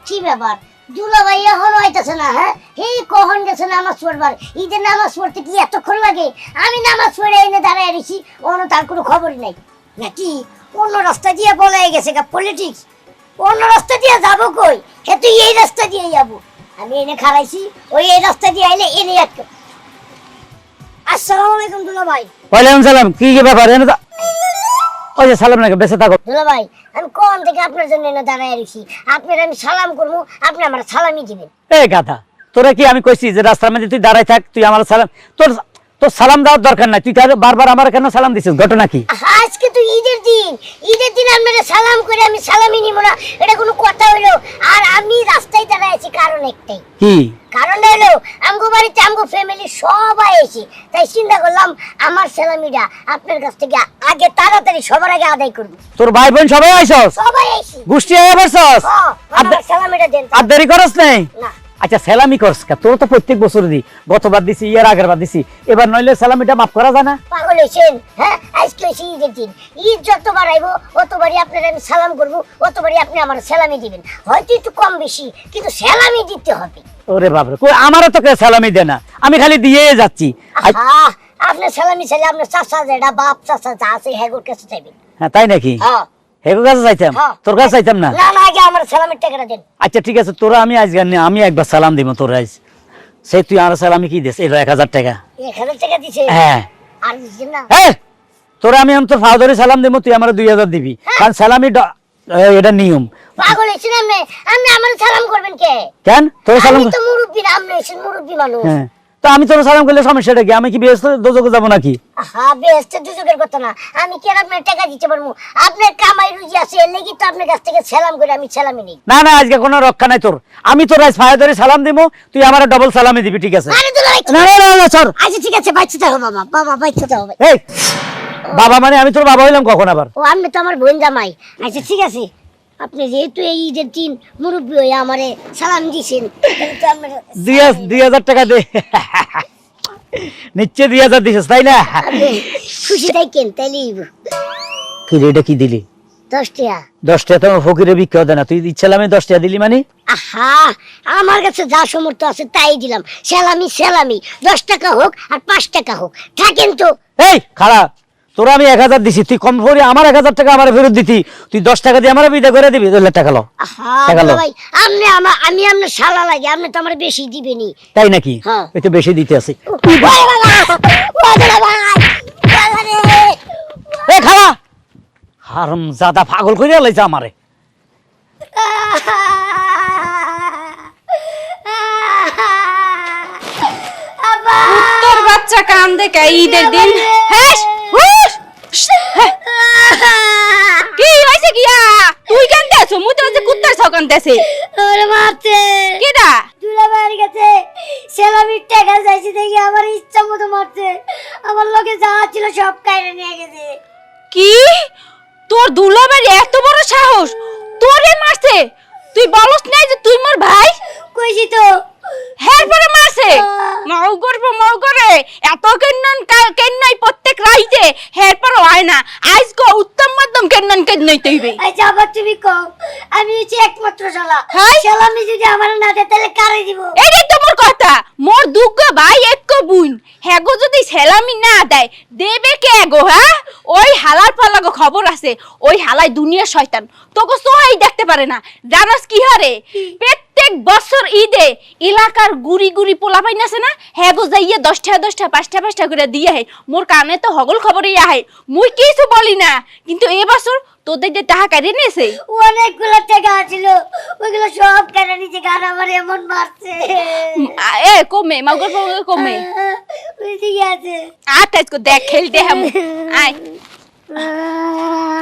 কি ব্যাপার দুলা ভাই এখন হইতাছে না? হ্যাঁ এই কখন গেছে নামাজ পড়বার? ঈদের নামাজ পড়তে কি এতক্ষণ লাগে? আমি নামাজ পড়ে এনে দাঁড়ায় রয়েছি, অন্য তার কোনো খবরই নাই নাকি? অন্য রাস্তা দিয়ে বলাই গেছে গা পলিটিক্স। অন্য রাস্তা দিয়ে যাবো কই? হে তুই এই রাস্তা দিয়ে যাবো, আমি এনে খারাইছি, ওই এই রাস্তা দিয়ে আইলে এনে আটকে। আসসালামু আলাইকুম দুলা ভাই। ওয়ালাইকুম সালাম। কি কি ব্যাপার? এনে ওই যে সালাম নাকি বেঁচে থাকো। দুলা ভাই আমি কোন থেকে আপনার জন্য এনে দাঁড়ায় রয়েছি, আপনার আমি সালাম করবো, আপনি আমার সালামই দিবেন। এই গাধা, তোরা কি আমি কইছি যে রাস্তার মধ্যে তুই দাঁড়াই থাক, তুই আমার সালাম, তোর তোর সালাম দেওয়ার দরকার নাই। তুই বারবার আমার কেন সালাম দিছিস? ঘটনা কি? আজকে তো ঈদের দিন, ঈদের দিন আপনারা সালাম করে আমি সালামই নিব না, এটা কোনো কথা হইলো? আর আমি রাস্তায় দাঁড়ায় আছি কারণ একটাই। কি কারণ হলো আমগো বাড়িতে আমগো ফ্যামিলি সবাই এসে, তাই চিন্তা করলাম আমার সালামিটা আপনার কাছ থেকে আগে তাড়াতাড়ি সবার আগে আদায় করব। তোর ভাই বোন সবাই আইছস? সবাই এসে গোষ্ঠী আয়া বসছস? আমার সালামিটা দেন। আর দেরি করস নাই? না আচ্ছা সালামি করস কা? তোর তো প্রত্যেক বছর দি, গতবার দিছি, ইয়ার আগের বার দিছি, এবার নইলে সালামিটা মাফ করা যায় না? পাগল হয়েছেন? হ্যাঁ আজকে হয়েছে ঈদের দিন, ঈদ যতবার আইব অতবারই আপনার আমি সালাম করব, অতবারই আপনি আমার সালামি দিবেন। হয়তো একটু কম বেশি, কিন্তু সালামি দিতে হবে। ওরে বাপরে, কই আমারও তো কেউ সালামি দেয় না, আমি খালি দিয়ে যাচ্ছি। আপনার সালামি চাইলে আপনার চাচা যেটা বাপ চাচা যা আছে হ্যাগোর কাছে চাইবেন। হ্যাঁ তাই নাকি? হ্যাঁ হেগো কাছে চাইতাম, তোর কাছে চাইতাম না। না না, আগে আমার সালামের টাকাটা দেন। আচ্ছা ঠিক আছে, তোরা আমি আজ গান আমি একবার সালাম দিব তোর আজ। সেই তুই আর সালামি কি দিস? এটা 1000 টাকা। 1000 টাকা দিছে? হ্যাঁ। আর দিছেন না? হ্যাঁ তোরা আমি তোর ফাদারে সালাম দেব, তুই আমার 2000 দিবি, কারণ সালামি এটা নিয়ম। পাগল হয়েছেন আপনি? আপনি আমার সালাম করবেন কে? কেন তোর সালাম? আমি তো মুরব্বি না, আপনি হয়েছেন মুরব্বি মানুষ। হ্যাঁ তো আমি তোর সালাম করলে সমস্যাটা কি? আমি কি বেহেশতে দোজখে যাব নাকি? হ্যাঁ বেহেশতে দুজকের কথা না, আমি কেন আপনার টাকা দিতে পারবো? আপনার কামাই রুজি আছে, এর লাগি তো আপনার কাছ থেকে সালাম করে আমি সালামি নেই। না না, আজকে কোনো রক্ষা নাই তোর। আমি তোর আজ ফাদারে সালাম দিব, তুই আমার ডবল সালামি দিবি, ঠিক আছে? আরে দুলা ভাই, না না না সর। আচ্ছা ঠিক আছে, বাইচতে থাকো বাবা, বাবা বাইচতে থাকো। এই বাবা মানে আমি তোর বাবা হইলাম কখন আবার? ও আপনি তো আমার বোন জামাই। আচ্ছা ঠিক আছে, আপনি যেহেতু এই ঈদের দিন মুরব্বী হয়ে আমারে সালাম দিছেন, কিন্তু আপনার 2000 টাকা দে। নিচে 2000 দিছিস তাই না? খুশি থাকেন তাইলে। কি রে, এটা কি দিলি? 10 টাকা। 10 টাকা তো ফকিরে বিক্রি দেয় না, তুই ইচ্ছালামে 10 টাকা দিলি মানে? আহা, আমার কাছে যা সমর্থ আছে তাই দিলাম। সালামি সালামি, 10 টাকা হোক আর 5 টাকা হোক, থাকেন তো। এই খারাপ, তোরা আমি 1000 দিছি, তুই কম করে আমার 1000 টাকা আমার ফেরত দিতি, তুই 10 টাকা দিয়ে আমার বিদা করে দিবি। 2 লাখ টাকা লো। আহা টাকা লো। ভাই, আমি আপনার শালা লাগে, আপনি তো আমার বেশি দিবেনই। তাই নাকি? হ্যাঁ। এই তো বেশি দিতে আছে। এই খালা হারামজাদা পাগল কইরা লাইছে আমারে। তোর বাচ্চা কান্দে কে ঈদের দিন? হেস হুস, কি হইছে কি? তুই কান্দেছ? মুই তো যে কুত্তার ছাও কান্দেছে। ওরে মারতে কিডা? দুলা ভাইয়ের কাছে সেলামির টাকা চাইছি দেখি আমার ইচ্ছা মতো মারছে, আমার লগে যা ছিল সব কাইরে নিয়ে গেছে। কি তোর দুলাভাই এত বড় সাহস, তোরে মারছে? তুই বলস নাই যে তুই মোর ভাই? কইছি তো। হের পরে মারছে? মাও করে এত কেন্নই প্রত্যেক রাইতে হের পর হয় না, আজকে উত্তম মধ্যম কেন্নই তৈবে। আচ্ছা আবার তুমি কও, আমি হচ্ছে একমাত্র শালা, হ্যাঁ? সেলামি যদি আমার না দেয় তাহলে কারে দিব? এটাই তো মোর কথা। মোর দুগো ভাই এক বুন, হেগো যদি সেলামি না দেয় দেবে কে গো? হ্যাঁ, ওই হালার পালাগো খবর আছে, ওই হালাই দুনিয়ার শয়তান, তোকে সোহাই দেখতে পারে না। জানাস কি হারে? প্রত্যেক বছর ঈদে এলাকার গুড়ি গুড়ি পোলা পাইন আছে না, হেগো যাইয়ে 10 টাকা 5 টাকা করে দিয়ে হে। মোর কানে তো হগল খবরই আহে, মুই কিছু বলি না, কিন্তু এবছর তোদের যে টাকা কেড়ে নিয়েছে, অনেকগুলো টাকা ছিল, ওইগুলো সব কেটে নিচে, গান আমার এমন মারছে। এ কমে মাগর কমে ওই দিকে আছে। আটাইজ কো দেখ খেলতে হাম। আয়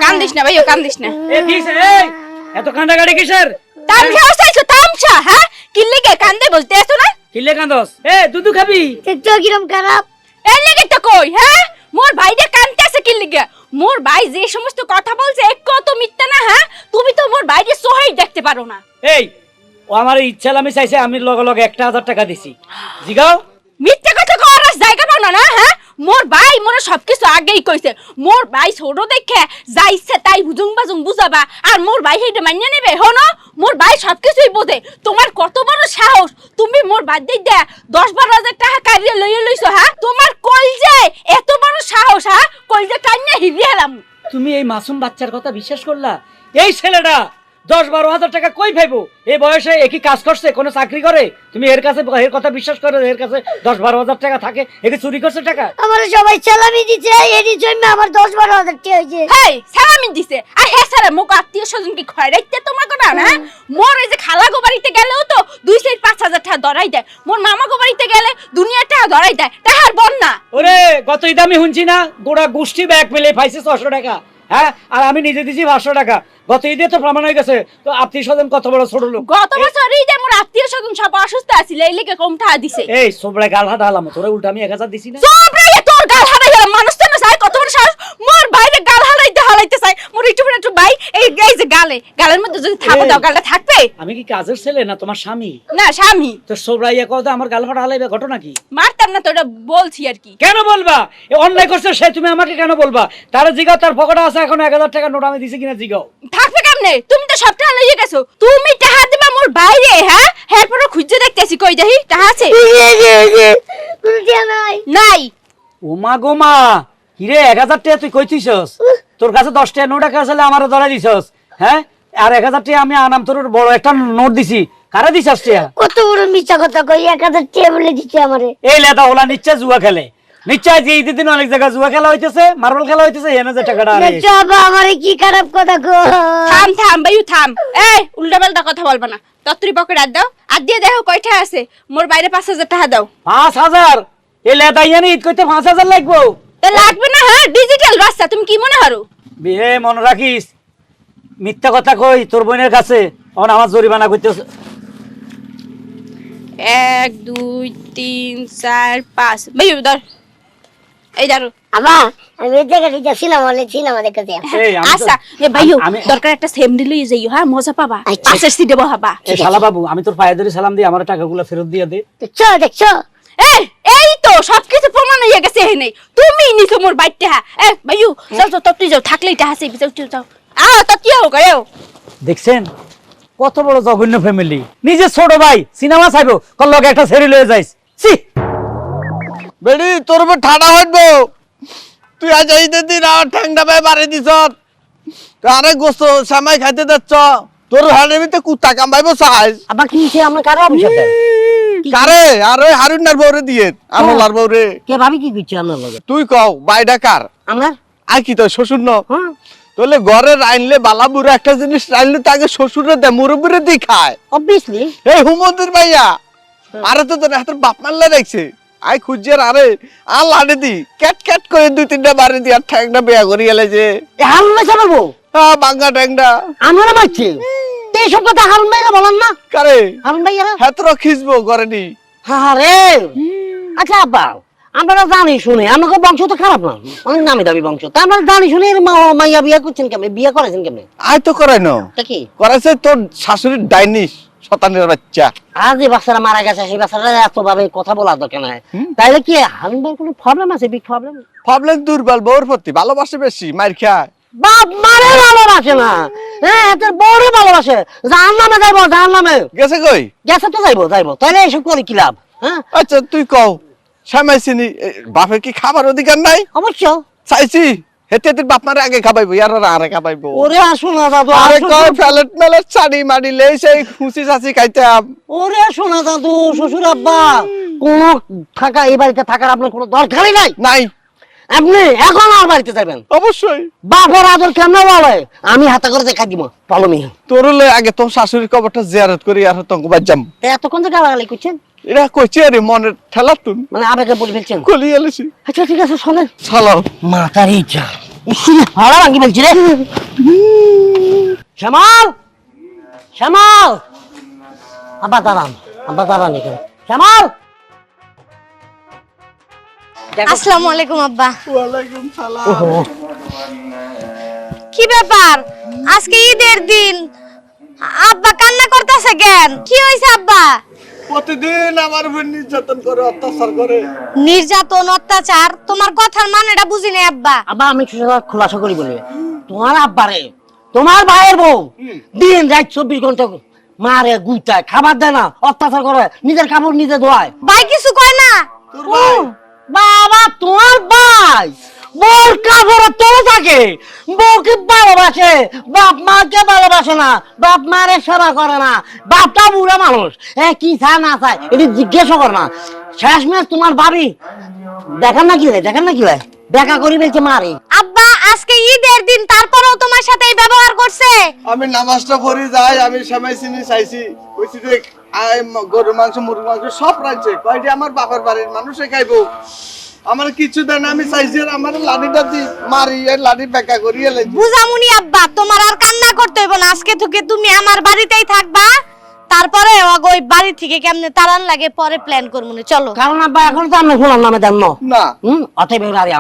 কান্দিস না ভাইও, কান্দিস না। এ কিসে? এই এত কান্দাকাটি কিসের? তামসা হইছে তামসা। হ্যাঁ, কিল্লে কে কান্দে বলতে আছো না? কিলে কান্দস? এ দুধু খাবি? তো কিরম খারাপ? এর লাগি তো কই। হ্যাঁ, মোর ভাইটা কান্দতে আছে কিল্লে? মোর ভাই যে সমস্ত কথা বলছে একটু তো মিথ্যা না। হ্যাঁ, তুমি তো মোর ভাইকে সোহাই দেখতে পারো না। এই ও আমার ইচ্ছালামি চাইছে, আমি লগে লগে 1000 টাকা দিছি। জিগাও মিথ্যা কথা করার জায়গা পাও না? না হ্যাঁ, মোর ভাই মোরে সবকিছু আগেই কইছে মোর ভাই ছোট দেখে যা ইচ্ছে তাই বুজুং বাজুং বুঝাবা আর মোর ভাই হেইটা মানিয়ে নেবে হনো মোর ভাই সবকিছুই বোঝে তোমার কত বড় সাহস তুমি মোর বাদ দিয়ে দে 10-12 হাজার টাকা কারিয়ে লইয়ে লইছো হ্যাঁ তোমার কলজে এত বড় সাহস হ্যাঁ কলজে কান্না হিরিয়ে হেলাম তুমি এই মাসুম বাচ্চার কথা বিশ্বাস করলা? এই ছেলেটা 10-12 হাজার টাকা কই পাইবো? এই বয়সে একই কাজ করছে, কোনো চাকরি করে? তুমি এর কাছে এর কথা বিশ্বাস করো? এর কাছে 10-12 হাজার টাকা থাকে, একে চুরি করছে টাকা? আমার সবাই চালামি দিছে, এরই জন্য আমার 10-12 হাজার টাকা হয়েছে। হেই সালামি দিছে আর হে স্যার মুখ আত্মীয় স্বজন কি খয়রাইতে তোমাকে না না মোর এই যে খালা গো বাড়িতে গেলেও তো 2-5 হাজার টাকা ধরাই দেয় মোর মামা গো বাড়িতে গেলে দুনিয়া টাকা ধরাই দেয় তাহার বন না ওরে গত ঈদ আমি শুনছি না গোড়া গোষ্ঠী ব্যাগ মিলে পাইছে 600 টাকা, হ্যাঁ, আর আমি নিজে দিছি 500 টাকা। গত ঈদে তো প্রমাণ হয়ে গেছে তো আত্মীয় স্বজন কত বড় ছোট লোক। গত বছর ঈদে মোর আত্মীয় স্বজন সব অসুস্থ আছিল এই লেগে কম টাকা দিছে। এই সোবড়া গাল হাত হালাম তোরা, উল্টা আমি 1000 দিছি না। সোবড়া তোর গাল হারাই গেল মানুষ তো না চাই কত বড় সাহস মোর বাইরে গাল হারাইতে চাই মোর একটু ভাই এই যে গালের মধ্যে যদি থাপা দাও গালটা থাকবে। আমি কি কাজের ছেলে না তোমার স্বামী? না স্বামী। তো সোবড়াইয়া কথা আমার গাল ফাটা হালাইবে, ঘটনা কি? মারতাম না তো এটা বলছি আর কি। কেন বলবা? এ অন্যায় করছে সে, তুমি আমাকে কেন বলবা? তারা জিগাও, তার পকেটে আছে এখন 1000 টাকা নোট, আমি দিছি কিনা জিগাও। থাকবে কেমনে? তুমি তো সব টাকা লইয়ে গেছো, তুমি টাকা দিবা মোর বাইরে হ্যাঁ এরপর খুঁজে দেখতেছি কই দেখি টাকা আছে কোনো টাকা নাই। নাই। ওমা গো মা, কিরে 1000 টাকা তুই কই থইছস? তোর কাছে 10 টাকা নোট আছে, আমারে ধরা দিছস, হ্যাঁ? আর 1000 টাকা আমি আনাম, তোর বড় একটা নোট দিছি, কারে দিছস টাকা? কত বড় মিথ্যা কথা কই, 1000 টাকা বলে দিচ্ছে আমারে। এই লেদা ওলা নিচ্ছে জুয়া খেলে, নিশ্চয় যে ঈদের দিন অনেক জায়গায় জুয়া খেলা হইতেছে, মার্বেল খেলা হইতেছে, এনে যে টাকাটা আরে দেখছো আব্বা আমারে কি খারাপ কথা কো। থাম ভাইউ থাম, এই উল্টা পাল্টা কথা বলবা না। তত্রি পকেট আর দাও, আর দিয়ে দেখো কয়টা আছে। মোর বাইরে 5000 টাকা দাও। 5000? এই লেদা ইয়ানি ঈদ কইতে 5000 লাগবো? তা লাগবে না হ্যাঁ, ডিজিটাল বাচ্চা তুমি কি মনে হারো? বিহে মনে রাখিস, মিথ্যা কথা কই তোর বোনের কাছে এখন আমার জরিমানা করতেছে। 1 2 3 4 5 ভাইউ ধর, এই ধরো। আব্বা আমি এই জায়গায় যাচ্ছিলাম, বলে সিনেমা দেখতে যাই। এই আমি তো- আচ্ছা এ ভাইউ আমি- দরকার একটা সেমডি লই যাইও হ্যাঁ, মজা পাবা। আচ্ছা। পাশের সিটে বহাবা। এই শালা বাবু, আমি তোর পায়ে ধরে সালাম দিয়ে আমার টাকাগুলো ফেরত দিয়ে দে। দেখছো এই তো সবকিছু প্রমাণ হয়ে গেছে এখানে। তুমি নিছো মোর বাইটটা হ্যাঁ। ভাইউ যাও যাও তুই যাও, থাকলেই টাকা আছে যাও যাও। তা কি হোক আয়ো। দেখছেন কত বড় জঘন্য ফ্যামিলি, নিজের ছোট ভাই সিনেমা চাইবো কল লগে একটা ছেড়ে লয়ে যাইস। ছি, বেড়ি তোর উপর ঠাডা হইব, তুই আজ এই দিন আমার ঠ্যাংটা পায়ে বাড়ি দিছ, তুই আরে গোস্ত সামাই খাইতে যাচ্ছ, তোর হাড়ের ভিতরে কুত্তা কামবাইব সাইজ। আবার কি হইছে আমরা কারো অভিশাপে কারে আর ওই হারুনার বউরে দিয়ে আমলার বউরে। কে ভাবি কি কইছে আপনার লগে? তুই কও বাইডা কার? আমার আর কি তোর শ্বশুর ন? হ্যাঁ তোলে ঘরে রাইনলে বালা বুড়ো একটা জিনিস রাইনলে তাকে শ্বশুরে দেয়, মুরব্বীরে দিয়ে খায়। অবভিয়াসলি এই হুমন্দির ভাইয়া আরে তো তোর হাতের বাপ মারলে দেখছে, আই খুঁজছে আরে আর লাড়ে দি ক্যাট ক্যাট করে 2-3টা বাড়ি দি আর ঠ্যাংটা বেয়া করি গেলে যে হারুন ভাই বলবো বাঙ্গা ঠ্যাংটা আমরা মারছি এই সব কথা হারুন ভাইরা বলেন না। কারে হারুন ভাইরা হেতর খিসবো করেনি। আরে আচ্ছা আব্বা আমরা জানি শুনে আমাকে বংশ তো খারাপ না, অনেক নামি দামি বংশ, তা আমরা জানি শুনে এর মাইয়া বিয়ে করছেন কেমনে, বিয়ে করেছেন কেমনে? আয় তো করাই না, তা কি করাইছে তোর শাশুড়ির ডাইনিস শতানের বাচ্চা। আর যে বাচ্চারা মারা গেছে সেই বাচ্চারা এত ভাবে কথা বলা দরকার নাই, তাইলে কি হারুন ভাই কোনো প্রবলেম আছে? Big problem? প্রবলেম দুর্বল, বউর প্রতি ভালোবাসে বেশি, মার খায়। বাপ মারে ভালোবাসে না, হ্যাঁ তোর বড় ভালোবাসে, জাহান্নামে যাইবো, জাহান্নামে গেছে কই? গেছে তো যাইবো, তাইলে এসব করে কি লাভ? হ্যাঁ আচ্ছা তুই কও সামাইছিনি বাপের কি খাবার অধিকার নাই? অবশ্য চাইছি হেতে তোর বাপ মারে আগে খাবাইবো, আর আরে খাবাইবো। ওরে আসো না দাদু, আরে কই ফ্যালেট মেলেট ছাড়ি মারি লেই সেই খুশি চাচি খাইতাম। ওরে আসো না দাদু, শ্বশুর আব্বা কোন থাকা এই বাড়িতে থাকার আপনার কোনো দরকারই নাই। নাই আপনি এখন আর বাড়িতে যাবেন, অবশ্যই বাপের আদর কেমন বলে আমি হাতে করে দেখা দিব পলমি। তোর আগে তোর শাশুড়ির কবরটা জিয়ারত করি আর তঙ্গ বাজ্জাম। এতক্ষণ যে গালাগালি করছেন, এরা কইছে আরে মনের ঠেলা তুন মানে আবেগে বলে ফেলছেন। কলি এলেছি। আচ্ছা ঠিক আছে শোনেন, চালাও মাথার ইচ্ছা হারা ভাঙ্গি ফেলছি রে। শ্যামাল শ্যামাল আব্বা দাঁড়ান, আব্বা দাঁড়ান এখানে। শ্যামাল আসসালামু আলাইকুম আব্বা। ওয়ালাইকুম সালাম। কি ব্যাপার আজকে ঈদের দিন আব্বা কান্না করতেছে কেন? কি হইছে আব্বা? প্রতিদিন আমার উপর নির্যাতন করে অত্যাচার করে। নির্যাতন অত্যাচার তোমার কথার মানেটা বুঝি নাই আব্বা। আব্বা আমি খোলাসা করি বলি, তোমার আব্বারে তোমার ভাইয়ের বউ দিন রাত 24 ঘন্টা মারে গুইটায়, খাবার দেয় না, অত্যাচার করে, নিজের কাপড় নিজে ধোয়। ভাই কিছু কয় না? তোর ভাই বাবা তোমার ভাই বউর কাপড় তোলে থাকে, বউকে ভালোবাসে, বাপ মাকে ভালোবাসে না, বাপ মারে সেবা করে না, বাপটা বুড়া মানুষ, কি চায় না চায় এটি জিজ্ঞেস করে না। শেষমেশ তোমার ভাবি দেখেন না কি হয়, দেখেন না কি হয়, দেখা করি বলছে মারে। আব্বা আজকে ঈদের দিন তারপরেও তোমার সাথে এই ব্যবহার করছে? আমি নামাজটা পড়ি যাই, আমি সেমাই চিনি চাইছি, কইছি যে গরুর মাংস মুরগির মাংস সব রাখছে, কয়টি আমার বাপের বাড়ির মানুষে খাইবো, আমার কিছু দেন। আমি চাইছি আর আমার লাঠিটা দি মারি, এই লাঠি বেকা করিয়ে লাইছি। বুঝামুনি আব্বা, তোমার আর কান্না করতে হইব না, আজকে থেকে তুমি আমার বাড়িতেই থাকবা। তারপরে ওই বাড়ি থেকে কেমনে তাড়ান লাগে পরে প্ল্যান করবো না, চলো। কারণ আব্বা এখন তো আপনি খোলার নামে দেন না অতএব আরে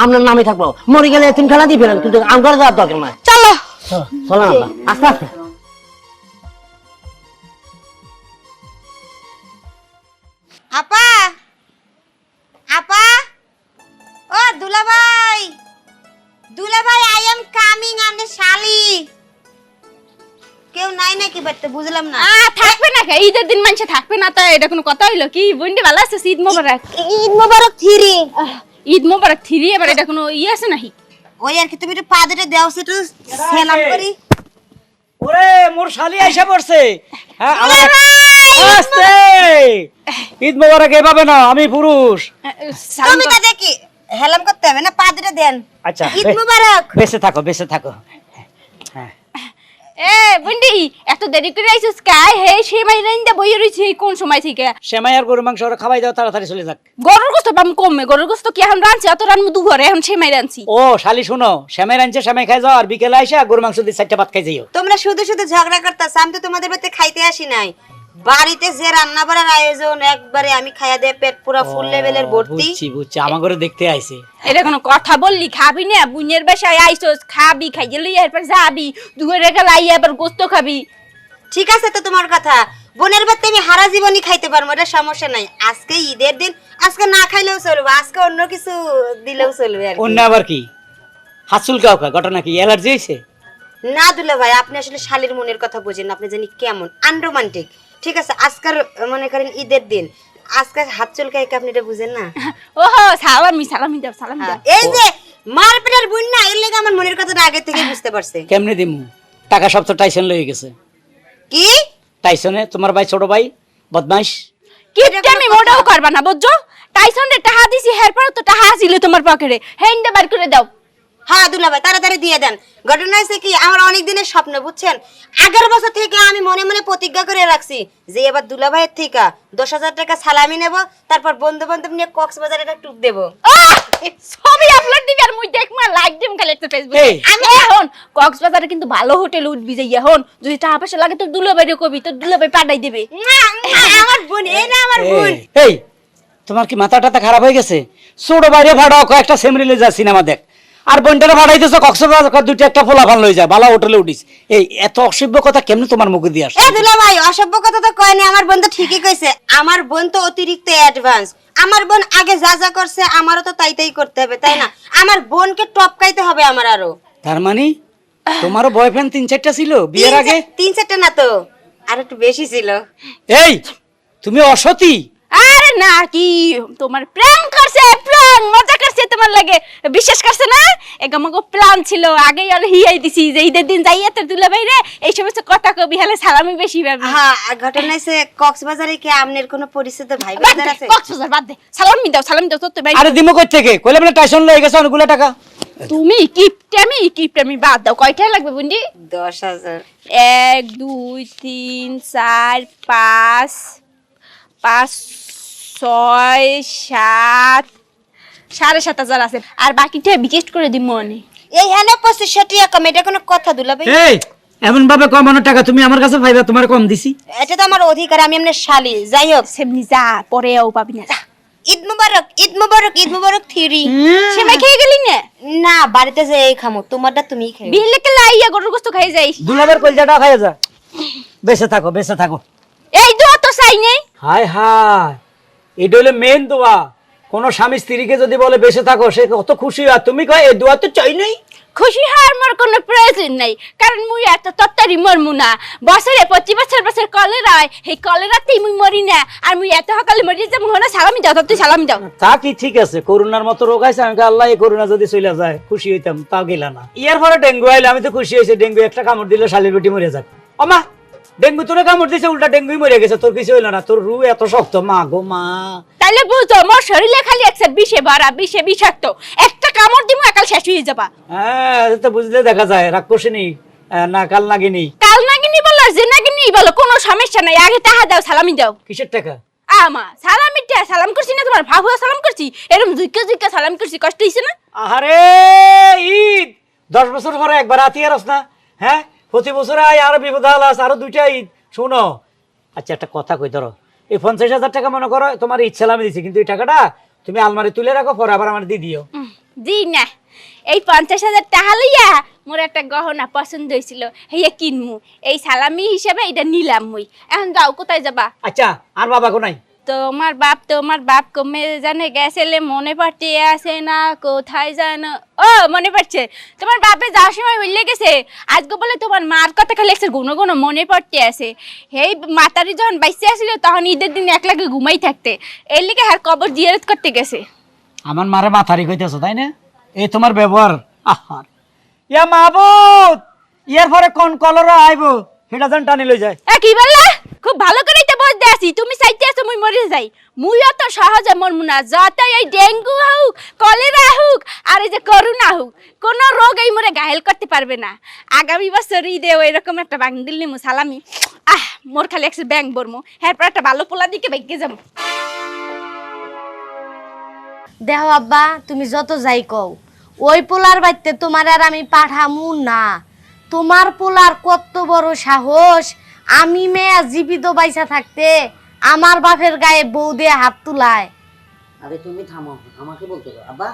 আপনার নামে থাকবো, মরে গেলে এতিম খেলা দিয়ে ফেলেন, কিন্তু আমার যাওয়ার দরকার নাই। চলো চলো আব্বা, আস্তে আস্তে। আপা, আপা, ও দুলাভাই, দুলাভাই আই এম কামিং আন্ডে শালি। কেউ নাই নাকি বাড়িতে? বুঝলাম না। থাকবে না কে? ঈদের দিন মানুষ থাকবে না তো এটা কোনো কথা হইলো কি? বন্ডি ভালো আছে? ঈদ মোবারক। ঈদ মোবারক থ্রি। ঈদ মোবারক থ্রি, এবার এটা কোনো ইয়ে আছে নাকি? ওই আর কি, তুমি একটু পা দুটো দেও, একটু সালাম করি। ওরে মোর শালি আইসা পড়ছে। হ্যাঁ আমার আস্তে ঈদ মোবারক এভাবে না, আমি পুরুষ। তুমি তো দেখি হেলাম করতে হবে না, পা দুটো দেন। আচ্ছা ঈদ মোবারক। বেঁচে থাকো, বেঁচে থাকো। এ বন্ডি এত দেরি করে আইছিস কাই? হে সেমাই রাইন্দা বইয়ে রইছি কোন সময় থেকে? সেমাই আর গরু মাংস ওরা খাওয়াই দাও, তাড়াতাড়ি চলে যাক। গরুর গোস্ত পাম কমে, গরুর গোস্ত কি এখন রাঁধছি? অত রান্না দুপুরে, এখন সেমাই রাঁধছি। ও শালি শুনো, সেমাই রাঁধছে, সেমাই খাই যাও, আর বিকেলে আইসা গরু মাংস দিয়ে 4টা ভাত খাই যাইও। তোমরা শুধু শুধু ঝগড়া করতেছ, আমি তো তোমাদের বাড়িতে খাইতে আসি নাই। বাড়িতে যে রান্না বাড়ার আয়োজন একবারে আমি খাইয়া দিয়ে পেট পুরো ফুল লেভেলের ভর্তি। বুঝছি বুঝছি, আমার ঘরে দেখতে আইছে। এটা কোনো কথা বললি? খাবি না? বুনের বাসায় আইছস, খাবি, খাইয়ে লই এরপর যাবি, দুপুরে গেলে আইয়া আবার গোস্ত খাবি। ঠিক আছে তো তোমার কথা, বোনের বাড়িতে আমি হারা জীবনই খাইতে পারবো, এটা সমস্যা নাই। আজকে ঈদের দিন, আজকে না খাইলেও চলবে, আজকে অন্য কিছু দিলেও চলবে আর কি। অন্য আবার কি? হাত চুলকাও কা? ঘটনা কি? অ্যালার্জি হইছে? না দুলা ভাই, আপনি আসলে শালীর মনের কথা বুঝেন না, আপনি জানি কেমন আনরোমান্টিক। ঠিক আছে, আজকাল মনে করেন ঈদের দিন, আজকে হাত চুলকাই কি আপনি এটা বুঝেন না? ওহো সালামি, সালামি দাও, সালামি দাও। এই যে মারপিটের বুন না, এর লেগে আমার মনের কথাটা আগে থেকে বুঝতে পারছে। কেমনে দিমু? টাকা সব তো টাইসন লয়ে গেছে। কি টাইসনে তোমার ভাই, ছোট ভাই বদমাইশ। কিপটামি মোটাও করবা না, বুঝছো? টাইসনে টাকা দিছি, এরপর তো টাকা ছিল তোমার পকেটে, হেন্ডা বার করে দাও। হ্যাঁ দুলা ভাই, তাড়াতাড়ি দিয়ে দেন। ঘটনা হয়েছে কি, আমার অনেক দিনের স্বপ্ন, বুঝছেন? 11 বছর থেকে আমি মনে মনে প্রতিজ্ঞা করে রাখছি যে এবার দুলা ভাইয়ের থেকে 10,000 টাকা সালামি নেব, তারপর বন্ধু বান্ধব নিয়ে কক্সবাজারে একটা ট্যুর দেবো। ছবি আপলোড দিবি আর মুই দেখমা, লাইক দিম খালি একটা ফেসবুকে। এই। আমি এখন কক্সবাজারে কিন্তু ভালো হোটেল উঠবি যাই, এখন যদি টাকা পয়সা লাগে তোর দুলাভাইরে কবি, তোর দুলাভাই পাঠাই দেবে। আমার বোন, এই না আমার বোন। এই তোমার কি মাথা টাথা খারাপ হয়ে গেছে? ছোট বাইরে ভাড়াও কয়েকটা সেমরিলে যা সিনেমা দেখ, আর বন্ডারে ভাড়াইতেছ কক্সবাজার, দুইটা একটা পোলাপান লই যায়, ভালো হোটেলে উঠিস। এই এত অসভ্য কথা কেমনে তোমার মুখে দিয়ে আসে? এ দুলা ভাই, অসভ্য কথা তো কয়নি, আমার বোন তো ঠিকই কইছে। আমার বোন তো অতিরিক্ত অ্যাডভান্স। আমার বোন আগে যা যা করছে আমারও তো তাই তাই করতে হবে, তাই না? আমার বোনকে টপকাইতে হবে আমার আরো। তার মানে তোমারও বয়ফ্রেন্ড 3-4টা ছিল বিয়ের আগে? 3-4টা না তো, আর একটু বেশি ছিল। এই তুমি অসতী? আরে না, কি তোমার প্ল্যান করছে, প্ল্যান মজা করছে তোমার লাগে, বিশ্বাস করছে না? এগামগো প্ল্যান ছিল, আগে আর হিয়াই দিছি যে ঈদের দিন যাইয়া তোর দুলাভাইরে এই সমস্ত কথা কবি, হলে সালামি বেশি পাবি। হ্যাঁ, ঘটনা হইছে কক্সবাজারে কি আপনার কোনো পরিচিত ভাই বাদ বোনদের দে, আছে? কক্সবাজার বাদ দে, সালামি দাও, সালামি দাও তোর ভাই। আরে দিমু কই থেকে? কইলে বলে টাইসন লয়ে গেছে অনেকগুলো টাকা। তুমি কিপটামি বাদ দাও। কয়টা লাগবে বুন্ডি? 10,000। 1 2 3 4 5 5 6 7 7,500 আছে, আর বাকিটা বিকেট করে দিই মনে। এই হ্যালো 2500 টাকা কম, এটা কোনো কথা দুলা ভাই? এই এমন ভাবে কমানো টাকা তুমি আমার কাছে পাইবা, তোমার কম দিছি? এটা তো আমার অধিকার, আমি আপনার শালি। যাই হোক, সেমনি যা, পরেও পাবি না, যা। ঈদ মুবারক, ঈদ মুবারক, ঈদ মুবারক 3। সেমাই খেয়ে গেলি না? না, বাড়িতে যে এই খামো, তোমারটা তুমিই খাইও। বিলে কে লাইয়া গরুর গোস্ত খাই যাই। দুলাবের কলজাটা খাইয়া যা। বেঁচে থাকো, বেঁচে থাকো। এই দো তো চাই নেই, হায় হায়, এটা হলো মেন দোয়া। কোন স্বামী স্ত্রীকে যদি বলে বেঁচে থাকো, সে কত খুশি হয়। তুমি কয় এই দোয়া তো চাই নাই। খুশি হওয়ার মোর কোনো প্রয়োজন নাই, কারণ মুই এত তত্তারি মরমু না। বছরে 25 বছর বছর কলেরা হয়, এই কলেরাতেই মুই মরি না। আর মুই এত সকালে মরি যে মুই না সালামি দাও, তুই সালামি দাও। তা কি ঠিক আছে, করোনার মতো রোগ আছে, আমি আল্লাহ এই করোনা যদি চলে যায় খুশি হইতাম, তাও গেল না। ইয়ার পরে ডেঙ্গু আইলে আমি তো খুশি হয়েছি, ডেঙ্গু একটা কামড় দিলে শালির বেটি মরে যাক। অমা ডেঙ্গু তোরে কামড় দিছে, উল্টা ডেঙ্গুই মরে গেছে, তোর কিছু হইলো না। তোর রু এত শক্ত, মা গো মা। তাইলে বুঝো মোর শরীরে খালি একসাথে বিষে ভরা, বিষে বিষাক্ত। একটা কামড় দিমু একাল শেষ হয়ে যাবা। হ্যাঁ তো বুঝলে দেখা যায়, রাগ করছিনি না কাল নাগিনি। কাল নাগিনি বলো আর যে নাগিনি বলো, কোনো সমস্যা নাই। আগে টাকা দাও, সালামি দাও। কিসের টাকা? আমা সালামিটা সালাম করছি না, তোমার ভাবুয়া সালাম করছি, এরকম জুইকা জুইকা সালাম করছি, কষ্ট হইছে না? আরে ঈদ 10 বছর পরে একবার আতিয়ার আস না, হ্যাঁ? প্রতি বছরে আরো বিপদ আলাস, আরো 2টা ঈদ। শোনো, আচ্ছা একটা কথা কই, ধরো এই 50,000 টাকা মনে করো তোমার ইচ্ছা আমি দিছি, কিন্তু এই টাকাটা তুমি আলমারি তুলে রাখো, পরে আবার আমার দিয়ে দিও। জি না, এই 50,000 টাকা লইয়া মোর একটা গহনা পছন্দ হয়েছিল, হেয়া কিনমু। এই সালামি হিসেবে এটা নিলাম মুই। এখন যাও, কোথায় যাবা? আচ্ছা আর বাবা কোনাই? তোমার বাপ কমে জানে গেছেলে, মনে পড়তে আসে না কোথায় জানো। ও মনে পড়ছে, তোমার বাপে যাওয়ার সময় হইলে গেছে। আজকে বলে তোমার মার কথা খালি একটা গুনো গুনো মনে পড়তে আসে। হেই মাতারি যখন বাইসে আসছিল, তখন ঈদের দিন একলাগে ঘুমাই থাকতে, এর লিগে আর কবর জিয়ারত করতে গেছে। আমার মারে মাথারি কইতেছো তাই না? এই তোমার ব্যবহার। আহার ইয়া মাহবুব, ইয়ার পরে কোন কলরা আইবো সেটা যেন টানি লই যায়। কি বললা? খুব ভালো করেই তো বুঝতে আছি, তুমি চাইতে আছো মুই মরে যাই। মুই অত সহজে মরমু না। যত এই ডেঙ্গু হোক, কলেরা হোক, আর এই যে করোনা হোক, কোনো রোগ এই মরে ঘায়েল করতে পারবে না। আগামী বছর ঈদে এরকম একটা বান্ডিল নিমু সালামি। মোর খালি একটা ব্যাংক বরমু, এরপর একটা ভালো পোলা দিকে বেঁকে যাবো। দেহ আব্বা, তুমি যত যাই কও, ওই পোলার বাড়িতে তোমার আর আমি পাঠামু না। তোমার পোলার কত বড় সাহস, আমি মেয়ে জীবিত বাইসা থাকতে আমার বাপের গায়ে বউ দিয়ে হাত তুলায়। আরে তুমি থামো, আমাকে বলতে দাও। আব্বা,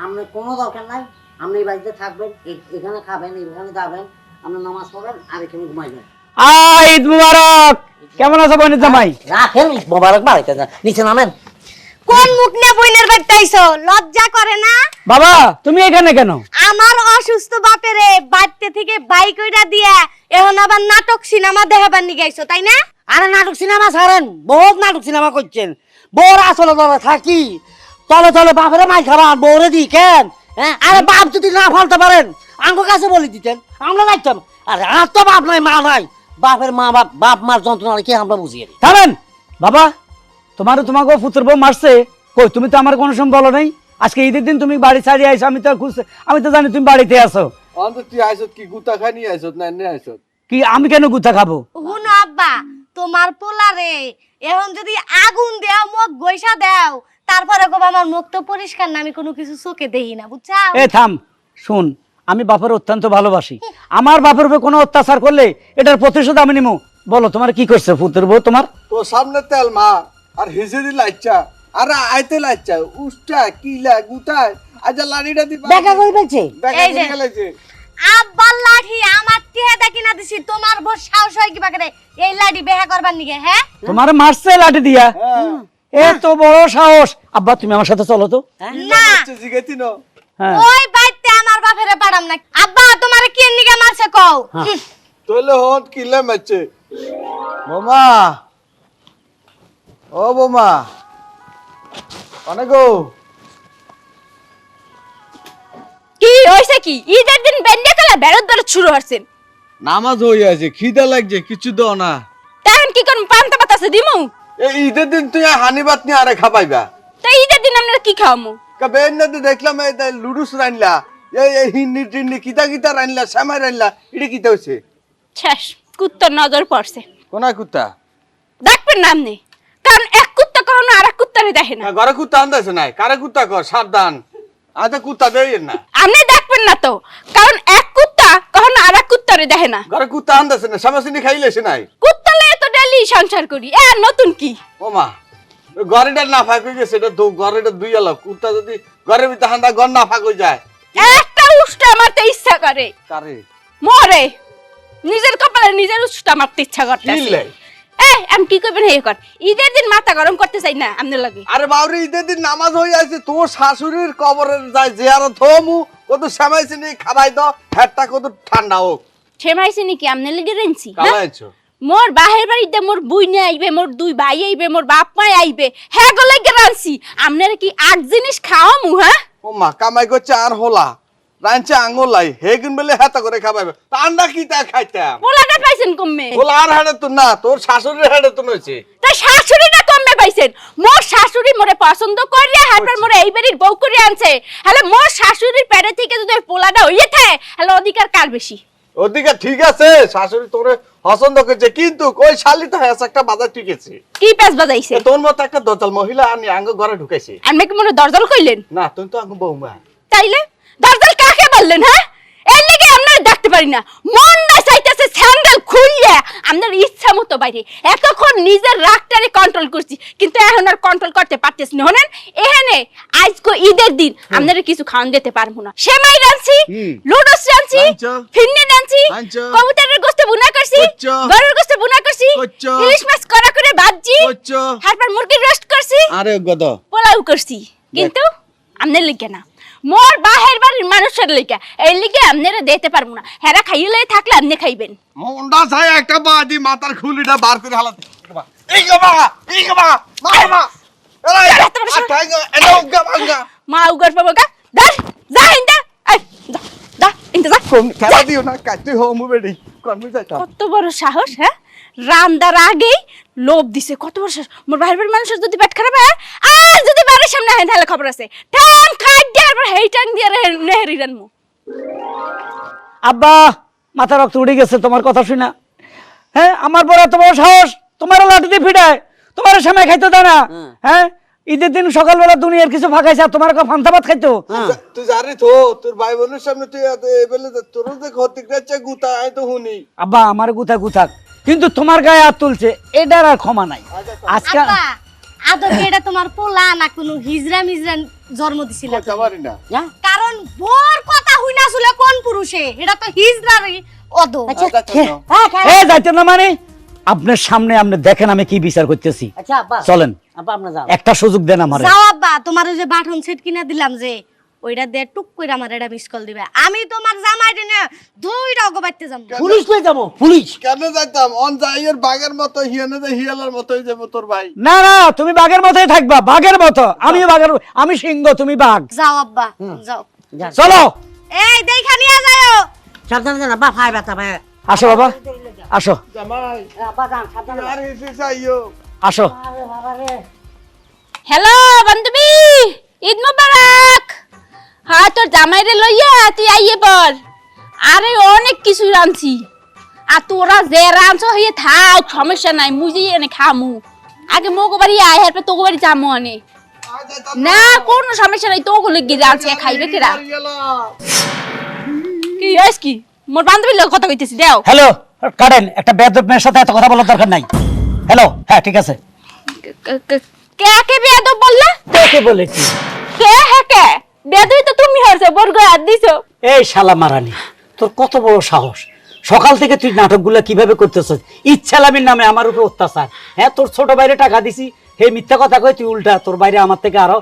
আপনার কোনো দরকার নাই, আপনি এই বাড়িতে থাকবেন, এখানে খাবেন, এখানে যাবেন, আপনি নামাজ পড়বেন আর এখানে ঘুমাইবেন। ঈদ মুবারক। কেমন আছো বোনের জামাই? রাখেন মোবারক, বাড়িতে যান, নিচে নামেন। কোন মুখ নিয়ে বইনের বাড়িতে আইছো? লজ্জা করে না? বাবা তুমি এখানে কেন? আমার অসুস্থ বাপেরে বাড়িতে থেকে বাইক কইরা দিয়া এখন আবার নাটক সিনেমা দেখাবার নিয়ে গেছো, তাই না? আরে নাটক সিনেমা ছাড়েন, বহুত নাটক সিনেমা করছেন। বউর আসলে তলে থাকি, তলে তলে বাপেরে মাই খাবার, বউরে দি কেন? হ্যাঁ, আরে বাপ যদি না ফালতে পারেন আমার কাছে বলে দিতেন, আমরা যাইতাম। আরে আর তো বাপ নাই, মা নাই, বাপের মা বাপ মার যন্ত্রণা কি আমরা বুঝিয়ে দিই। থামেন বাবা, তোমাকে পুত্র বউ মারছে কই? তুমি তো আমার কোনো সময় বলো নাই। আজকে ঈদের দিন তুমি বাড়ি ছাড়িয়ে আইছো, আমি তো জানি তুমি বাড়িতে আছো। অন্তত তুই আইছত কি গুতা খাই নিয়ে আইছত না এনে আইছত? কি আমি কেন গুথা খাবো? হুনো আব্বা, তোমার পোলারে এখন যদি আগুন দেও, মুখ গৈসা দেও, তারপরে কব আমার মুখ তো পরিষ্কার না, আমি কোনো কিছু চোখে দেখি না, বুঝছা? এ থাম, শুন, আমি বাপের অত্যন্ত ভালোবাসি। আমার বাপের উপর কোনো অত্যাচার করলে এটার প্রতিশোধ আমি নিমু। বলো তোমার কি করছে পুত্র বউ তোমার? তোর সামনে তেল মা আর হিসেদি লাইচ্ছা, আরে আইতে লাইচ্ছা, উষ্টা কিলা গুতায় আজা লাড়িটা দি দেখা কই বলছে? দেখা এই যে। করে গেলেছে। আব্বার লাঠি আমার টিহা দেখি না দিছি, তোমার বড় সাহস হয় কি বাকরে এই লাঠি বেহা করবার নিগে? হ্যাঁ, তোমার মারছে লাঠি দিয়া? এত বড় সাহস! আব্বা তুমি আমার সাথে চলো তো। না জিগাইতি ন হ্যাঁ ওই বাইতে আমার বাপেরে পাড়াম না। আব্বা তোমারে কি নিগে মারছে কও? তোলে হন কিলা মারছে। বোমা, ও বোমা, অনেক কি হইছে কি? ঈদের দিন বেন্ডে কালা বেরোত বেরোত শুরু হচ্ছেন। নামাজ হয়ে আছে, খিদা লাগছে, কিছু দাও না। তখন কি করুন? পান্তা বাতাসে দিমু? এই ঈদের দিন তুই হানি ভাত নিয়ে আরে খাবাইবা? তাই ঈদের দিন আপনারা কি খাওয়ামু? বেন না দেখলাম এই লুডুস রাইনলা, এই হিন্দি টিন্দি কিতা কিতা রাইনলা, সামাই রাইনলা, এটা কিতা হইছে? শেষ, কুত্তার নজর পড়ছে। কোনা কুত্তা? দেখবেন নাম নেই, কারণ এক কুত্তা কখনো আর এক কুত্তারে দেখে না। ঘরে কুত্তা আনতেছে নাই, কারে কুত্তা কর, সাবধান। আচ্ছা কুত্তা দেই না, আপনি দেখবেন না তো, কারণ এক কুত্তা কখনো আর এক কুত্তারে দেখে না। ঘরে কুত্তা আনতেছে না, সামাসিনি খাইলেছে নাই। কুত্তা লয়ে তো ডেলি সংসার করি, এ আর নতুন কি? ও মা, ঘরেটা না ফাঁক হয়ে গেছে, এটা ঘরেটা দুই আলো। কুত্তা যদি ঘরের ভিতরে হান্দা ঘর না ফাঁক হয়ে যায়, একটা উষ্টা মারতে ইচ্ছা করে, কারে মরে নিজের কপালে নিজের উষ্টা মারতে ইচ্ছা করতেছে। কিলে? আমি কি করবেন হে কর ঈদের দিন মাথা গরম করতে চাই না আপনার লাগে আরে বাউরি ঈদের দিন নামাজ হয়ে আছে তোর শাশুড়ির কবরের যায় জিয়ারত হমু কত সামাইছে নি খাবাই দাও হেডটা কত ঠান্ডা হোক ঠেমাইছে নাকি আপনার লাগে রেনছি কালাইছো মোর বাহের বাড়িতে মোর বুইনে আইবে মোর দুই ভাই আইবে মোর বাপ মা আইবে হ্যাঁ গো লাগে রানছি আপনারা কি আট জিনিস খাওয়ামু হ্যাঁ ও মা কামাই করছে আর হোলা রাঞ্চে আঙ্গুলাই হেগুন বলে হাতা করে খাবাইবে তা আন্ডা কি তা খাইতাম পোলাটা পাইছেন কমে হোলা আর হাড়ে তো না তোর শাশুড়ির হাড়ে তো নইছে তা শাশুড়িটা কমে পাইছেন মোর শাশুড়ি মোরে পছন্দ করে হারবার মোরে এই বাড়ির বউ করে আনছে হলে মোর শাশুড়ির পেটে থেকে যদি ওই পোলাটা হইয়ে থাকে হলে অধিকার কার বেশি ওদিকে ঠিক আছে শাশুড়ি তোরে পছন্দ করছে কিন্তু ওই শালি তো হ্যাঁ একটা বাজার টিকেছে কি পেছ বাজাইছে তোর মতো একটা দোতাল মহিলা আমি আঙ্গ ঘরে ঢুকাইছি আমি কি মনে দরজাল কইলেন না তুমি তো আঙ্গ বৌমা তাইলে দরজাল কাকে বললেন হ্যাঁ এর লাগি আপনারা দেখতে পারি না মন না চাইতেছে স্যান্ডেল খুললে আপনার ইচ্ছা মতো বাইরে এতক্ষণ নিজের রাগটারে কন্ট্রোল করছি কিন্তু এখন আর কন্ট্রোল করতে পারতেছি না হনেন এখানে আজকে ঈদের দিন আপনারা কিছু খাওয়ান দিতে পারবো না সেমাই রাঁধছি লুডোস রাঁধছি রাঁধছো। ফিন্নি রাঁধছি রাঁধছো। কবুতরের গোশত ভুনা করছি করছো। গরুর গোশত ভুনা করছি করছো। ইলিশ মাছ করা করে ভাজছি করছো। তারপর মুরগির রোস্ট করছি আরে গদ পোলাও করছি কিন্তু আপনার লিখে না মোর বাহের বাড়ির মানুষের লিখে এই লিখে আপনারা দিতে পারবো না হেরা খাইলে থাকলে আপনি খাইবেন মুন্ডা ছাই একটা বাদি মাথার খুলিটা বার করে হালাত এই গবা মারবা এই আটাঙ্গা এনো গবাঙ্গা মা উগার পাবো গা দার যা ইন্দা আই দা ইন্দা যা খেলা দিও না কাটতে হমু বেডি কর্মি যাইতা কত বড় সাহস হ্যাঁ রান্দার আগেই লোভ দিছে কত বড় সাহস মোর বাহের বাড়ির মানুষের যদি পেট খারাপ হয় আর যদি বাড়ির সামনে হয় তাহলে খবর আছে ঠ্যাং খাই দেওয়ার পর হেই ঠ্যাং দিয়ে নেহেরি রানমু আব্বা মাথা রক্ত উঠে গেছে তোমার কথা শুনা হ্যাঁ আমার বড় এত বড় সাহস তোমারও লাঠি দিয়ে ফিটায় তোমার সময় খাইতে দেয় না হ্যাঁ ঈদের দিন সকালবেলা দুনিয়ার কিছু ফাঁকাইছে আর তোমার ফান্তা ভাত খাইতো তুই জানি তো তোর ভাই বোনের সামনে তুই এবেলে তোর যে ক্ষতি করছে গুতা আই তো হুনি আব্বা আমার গুথা গুথাক কিন্তু তোমার গায়ে হাত তুলছে এটার আর ক্ষমা নাই আজকে আপা আদকে এটা তোমার পোলা না কোনো হিজরা মিজরা জন্ম দিছিল কইতে পারি না কারণ বোর কথা হইনা শুলে কোন পুরুষে এটা তো হিজরারই অদ এ যাইতে না মানে আপনার সামনে আপনি দেখেন আমি কি বিচার করতেছি আচ্ছা আব্বা চলেন আব্বা আপনি যাও একটা সুযোগ দেন আমারে যাও আব্বা তোমার ওই যে বাটন সেট কিনা দিলাম যে ওইটা দিয়ে টুক কইরা আমার এটা মিস কল দিবে আমি তোমার জামাই দিনে দুইটা অগবাইতে যাব পুলিশ লই যাবো পুলিশ কেন যাইতাম অন যাইয়ের বাগের মতো হিয়ানে যে হিয়ালার মতোই যাবো তোর ভাই না না তুমি বাঘের মতোই থাকবা বাঘের মতো আমিও বাঘের আমি সিংহ তুমি বাঘ যাও আব্বা যাও চলো এই দেখা নিয়ে যাও সাবধানে যান আব্বা ভাই বাতা ভাই আসো বাবা আসো জামাই আব্বা যান সাবধানে আর এসে চাইও আসো হ্যালো বান্ধবী ঈদ মোবারক হ্যাঁ তোর জামাইরে লইয়া তুই আইয়ে পর আরে অনেক কিছু রাঁধছি আর তোরা যে রাঁধছ হইয়ে থাক সমস্যা নাই মুই এনে খামু আগে মোগো বাড়ি আয় হেরপে তোগো বাড়ি যামু আনে না কোনো সমস্যা নাই তোগো লাগি রাঁধছে খাইবে কেরা কি হইছ কি মোর বান্ধবীর লগে কথা কইতেছি দেও হ্যালো কাটেন একটা বেয়াদব মেয়ের সাথে এত কথা বলার দরকার নাই হ্যালো হ্যাঁ ঠিক আছে কে কে বেয়াদব বললা কে বলেছি কে হ্যাঁ কে বেয়াদবি তো তুমি হরছো বর্গ হাত দিছো এই শালা মারানি তোর কত বড় সাহস সকাল থেকে তুই নাটকগুলো কিভাবে করতেছিস ইচ্ছালামির নামে আমার উপরে অত্যাচার হ্যাঁ তোর ছোট বাইরে টাকা দিছি হে মিথ্যা কথা কই তুই উল্টা তোর বাইরে আমার থেকে আরো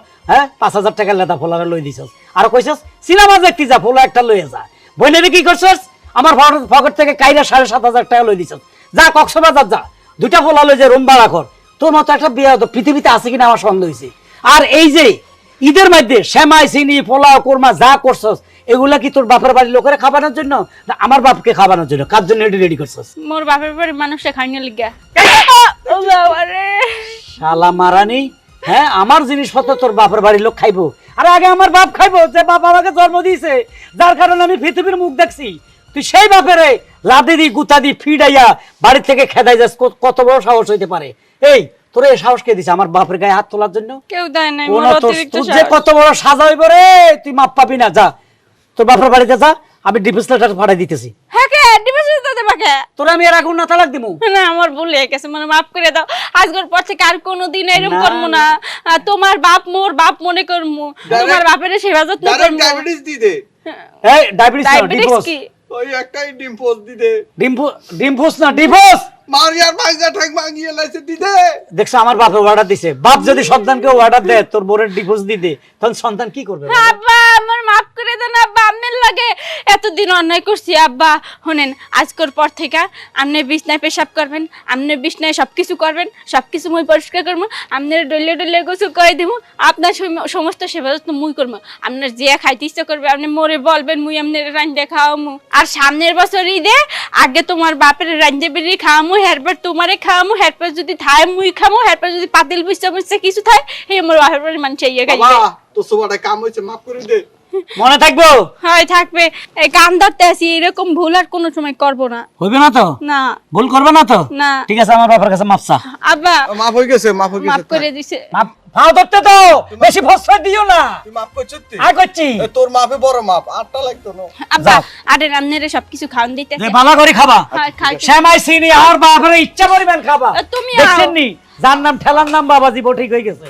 ৫,০০০ টাকা লেদা ফোলারে লই দিছস আর কইছস সিনেমা দেখতে যা ফোলা একটা লইয়ে যা বইনেরে কি করছস আমার পকেট থেকে কাইরা ৭,৫০০ টাকা লই দিছস যা কক্সবাজার যা দুইটা ফোলা লই যে রুম ভাড়া কর তোর মতো একটা বিয়ে পৃথিবীতে আছে কিনা আমার সন্দেহ হইছে আর এই যে ঈদের মধ্যে সেমাই চিনি পোলাও কোরমা যা করছস এগুলা কি তোর বাপের বাড়ির লোকেরা খাবানোর জন্য না আমার বাপকে খাবানোর জন্য কার জন্য রেডি করছস মোর বাপের বাড়ির মানুষে খাইনে লিগা ও বাবা রে শালা মারানি হ্যাঁ আমার জিনিসপত্র তোর বাপের বাড়ির লোক খাইবো আরে আগে আমার বাপ খাইবো যে বাপ আমাকে জন্ম দিয়েছে যার কারণে আমি পৃথিবীর মুখ দেখছি তুই সেই বাপেরে লাদি দি গুতা দি ফিডাইয়া বাড়ি থেকে খেদাই যাস কত বড় সাহস হইতে পারে এই তোর এই সাহস কে দিছে আমার বাপের গায়ে হাত তোলার জন্য কেউ দেয় নাই কোন মোর তোর অতিরিক্ত তোর যে কত বড় সাজা হইব রে তুই মাপ পাবি না যা তোর বাপের বাড়িতে যা আমি ডিভোর্স লেটার পাঠাই দিতেছি হ্যাঁ কে ডিভোর্স দিতে পাকে তোর আমি আর আগুন না তালাক দিমু না আমার ভুল হয়ে গেছে মানে মাফ করে দাও আজকের পর থেকে আর কোনোদিন এরকম না, করবো না তোমার বাপ মোর বাপ মনে করমু তোমার বাপের সেবা যত্ন করমু ডায়াবেটিস দি দে এই ডায়াবেটিস না ডায়াবেটিস ডিভোর্স কি ওই একটাই ডিম পোস্ট দি দে ডিভোর্স না ডিভোর্স মারিয়ার ভাঙ্গা ঠ্যাং ভাঙিয়ে লাইছে দিদে। দেখছো আমার বাপে অর্ডার দিছে, বাপ যদি সন্তানকে অর্ডার দেয় তোর বোনের ডিভোর্স দিতে, তখন সন্তান কি করবে? আব্বা আমার মাফ করে দেন আব্বা, আপনার লাগে এতদিন অন্যায় করছি আব্বা। শুনেন, আজকের পর থেকে আপনি বিছনায় পেশাব করবেন, আপনি বিছনায় সবকিছু করবেন, সবকিছু মুই পরিষ্কার করবো, আপনার ডলে ডলে গোসল করে দিব, আপনার সমস্ত সেবা যত্ন মুই করবো। আপনার যে খাইতে ইচ্ছা করবে আপনি মোরে বলবেন, মুই আপনার রান্ধে খাওয়ামু। আর সামনের বছর ঈদে আগে তোমার বাপের রান্ধে বেরিয়ে খাওয়ামু, হেরপর তোমারে খাওয়ামু, হেরপর যদি থায় মুই খামু, হেরপর যদি পাতিল বুঝতে বুঝতে কিছু থায় হে আমার বাপের মানুষ ইয়ে খাইবে। বাবা তো সোবাটা কাম হইছে, মাফ করে দে। মনে থাকবো? হয় থাকবে। এই কান ধরতে আসি, এরকম ভুল আর কোনো সময় করবো না। হইবে না তো? না ভুল করবে না তো? না। ঠিক আছে, আমার বাবার কাছে মাপ চা। আব্বা মাফ হয়ে গেছে, মাফ হয়ে মাফ গেছে। করে দিছে। মাপ ফাও ধরতে তো, বেশি ফসফেট দিও না। তুই মাফ করছিস তুই? আর করছি তোর মাফে বড় মাপ, আটটা লাগতো না। আব্বা যাও। আরে রান্নারে সবকিছু খাওয়ান দিতে। যে বালা করে খাবা, হ্যাঁ, খাই। শ্যামাই চিনি আর বাপের ইচ্ছা পরিমাণ খাবা। তুমি দেখছেন নি, যার নাম ঠেলার নাম বাবাজি ঠিক হয়ে গেছে।